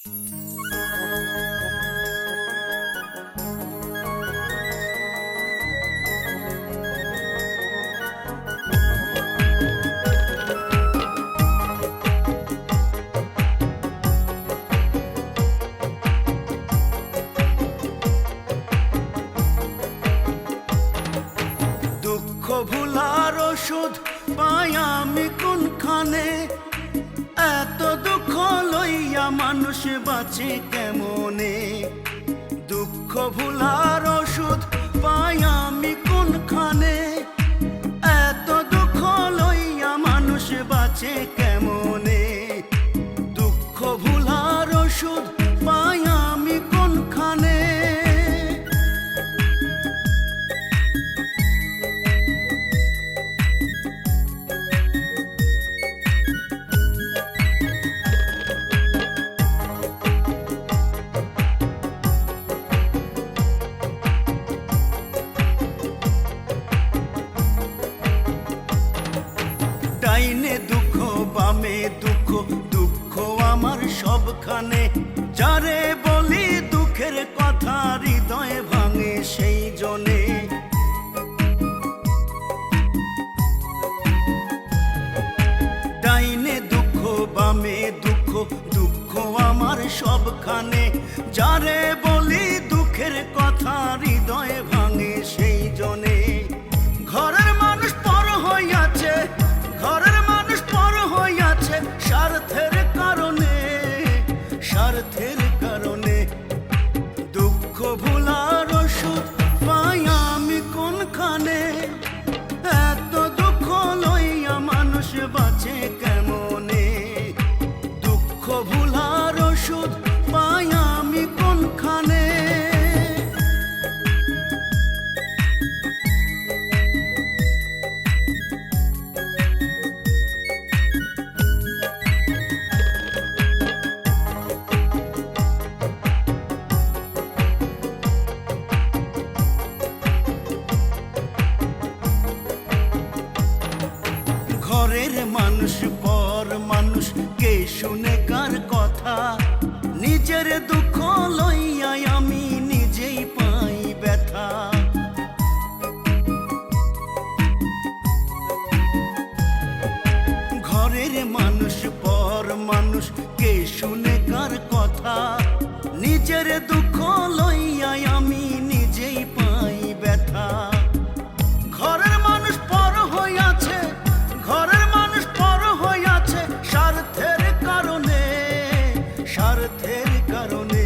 দুঃখ ভুলার ওষুধ পাই আমি কোনখানে? এত দুঃখ লইয়া মানুষ বাঁচে কেমনে? দুঃখ ভুলার ওষুধ পাই আমি কোনখানে? এত দুঃখ লইয়া মানুষ বাঁচে কেমনে? দুঃখ ভুলার ওষুধ পাই আমি কোনখানে? ডাইনে দুঃখ বামে দুঃখ, দুঃখ আমার সবখানে। যারে বলি দুঃখের কথা হৃদয় ভাঙে সেই জনে। ডাইনে দুঃখ বামে দুঃখ, দুঃখ আমার সবখানে। যারে বলি দুঃখের কথা হৃদয় ভাঙে সেই জনে। ঘরের মানুষ পর হইয়াছে, ঘরের মানুষ পর হইয়াছে স্বার্থের কারণে, স্বার্থের কারণে। দুঃখ ভুলার ওষুধ পাই আমি কোনখানে? এত দুঃখ লইয়া মানুষ বাঁচে কেমনে? দুঃখ ভুলার ওষুধ পাই আমি কোনখানে? ঘরের মানুষ পর মানুষ, কে শুনে কার কথা? নিজের দুঃখ লইয়া আমি নিজেই পাই ব্যথা। ঘরের মানুষ পর মানুষ, কে শুনে কার কথা? নিজের দুঃখ লইয়া আমি নিজেই পাই ব্যথা। ঘরের মানুষ পর হইয়াছে, ঘরের মানুষ পর হইয়াছে স্বার্থের কারণে, স্বার্থের কারণে।